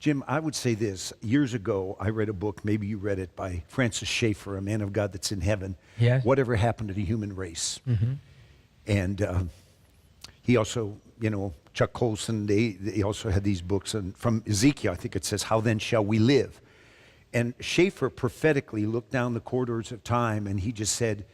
Jim, I would say this. Years ago, I read a book, maybe you read it, by Francis Schaeffer, a man of God that's in heaven. Yes. Whatever Happened to the Human Race. Mm-hmm. And he also, Chuck Colson, they also had these books. And from Ezekiel, I think it says, How Then Shall We Live? And Schaeffer prophetically looked down the corridors of time, and he just said,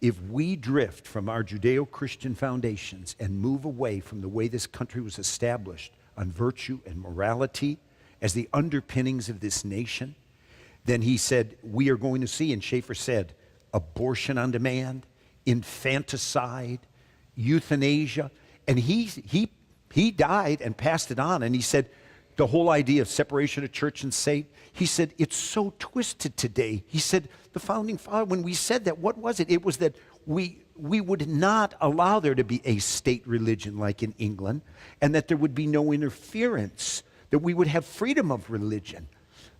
if we drift from our Judeo-Christian foundations and move away from the way this country was established on virtue and morality as the underpinnings of this nation, then he said, we are going to see, and Schaeffer said, abortion on demand, infanticide, euthanasia. And he died and passed it on, and he said, the whole idea of separation of church and state, he said, it's so twisted today. He said, the founding father, when we said that, what was it? It was that we would not allow there to be a state religion like in England, and that there would be no interference, that we would have freedom of religion.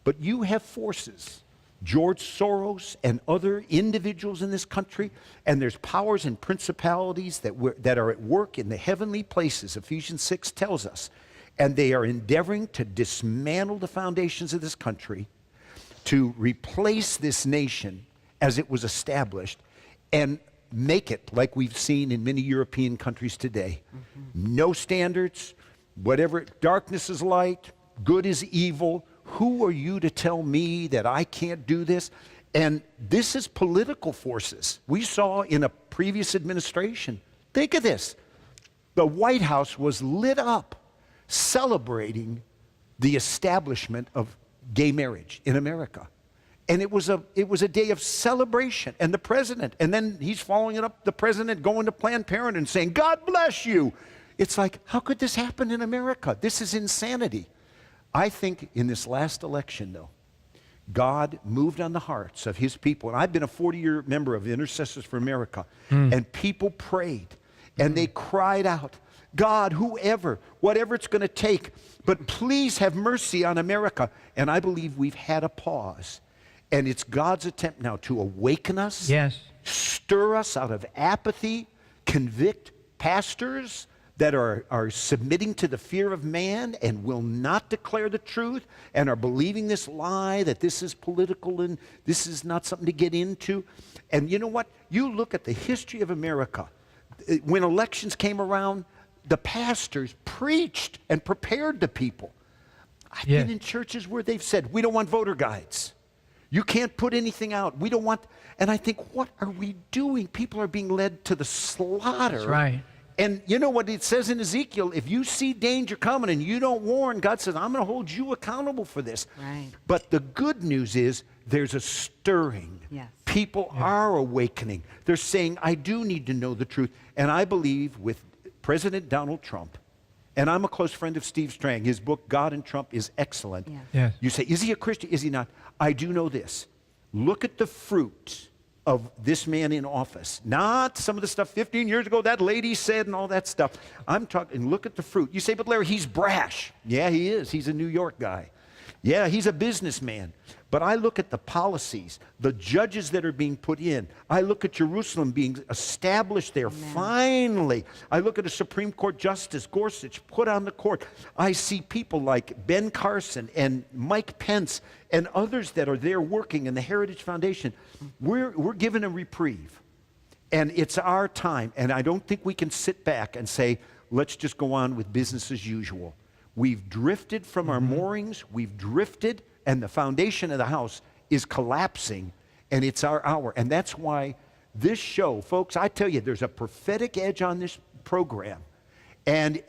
But you have forces, George Soros and other individuals in this country, and there's powers and principalities that are at work in the heavenly places, Ephesians 6 tells us, and they are endeavoring to dismantle the foundations of this country, to replace this nation as it was established, and make it like we've seen in many European countries today. Mm-hmm. No standards, whatever, darkness is light, good is evil. Who are you to tell me that I can't do this? And this is political forces. We saw in a previous administration, think of this, the White House was lit up celebrating the establishment of gay marriage in America. And it was a day of celebration. And the president, and then he's following it up, the president going to Planned Parenthood and saying, God bless you. It's like, how could this happen in America? This is insanity. I think in this last election, though, God moved on the hearts of his people. And I've been a 40-year member of Intercessors for America. And people prayed, and they cried out, God, whoever, whatever it's going to take, but please have mercy on America. And I believe we've had a pause. And it's God's attempt now to awaken us, yes, stir us out of apathy, convict pastors that are submitting to the fear of man and will not declare the truth and are believing this lie that this is political and this is not something to get into. And you know what? You look at the history of America. When elections came around, the pastors preached and prepared the people. I've been in churches where they've said, we don't want voter guides. You can't put anything out. We don't want, and I think, what are we doing? People are being led to the slaughter. That's right. And you know what it says in Ezekiel, if you see danger coming and you don't warn, God says, I'm going to hold you accountable for this. Right. But the good news is there's a stirring. Yes. People are awakening. They're saying, I do need to know the truth. And I believe with President Donald Trump, and I'm a close friend of Steve Strang. His book, God and Trump, is excellent. Yes. Yes. You say, is he a Christian? Is he not? I do know this. Look at the fruit of this man in office. Not some of the stuff 15 years ago that lady said and all that stuff. I'm talking, look at the fruit. You say, but Larry, he's brash. Yeah, he is. He's a New York guy. Yeah, he's a businessman. But I look at the policies, the judges that are being put in. I look at Jerusalem being established there. Amen. Finally. I look at a Supreme Court Justice, Gorsuch, put on the court. I see people like Ben Carson and Mike Pence and others that are there working in the Heritage Foundation. We're given a reprieve. And it's our time. And I don't think we can sit back and say, let's just go on with business as usual. We've drifted from our moorings. We've drifted. And the foundation of the house is collapsing, and it's our hour. And that's why this show, folks, I tell you, there's a prophetic edge on this program. And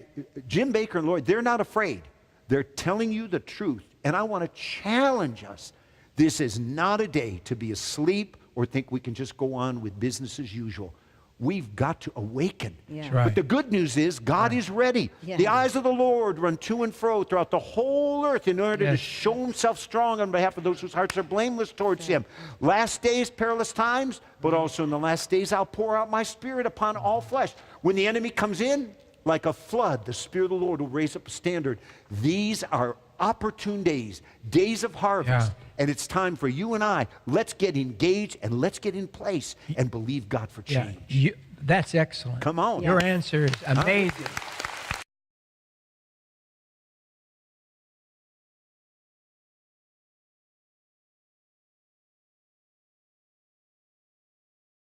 Jim Bakker and Lloyd, they're not afraid. They're telling you the truth. And I want to challenge us. This is not a day to be asleep or think we can just go on with business as usual. We've got to awaken. Yeah. That's right. But the good news is God is ready. Yeah. The eyes of the Lord run to and fro throughout the whole earth in order to Yes. show himself strong on behalf of those whose hearts are blameless towards him. Last days, perilous times, but also in the last days I'll pour out my spirit upon all flesh. When the enemy comes in, like a flood, the Spirit of the Lord will raise up a standard. These are opportune days, days of harvest. Yeah. And it's time for you and I, let's get engaged and let's get in place and believe God for change. That's excellent. Come on. Your answer is amazing.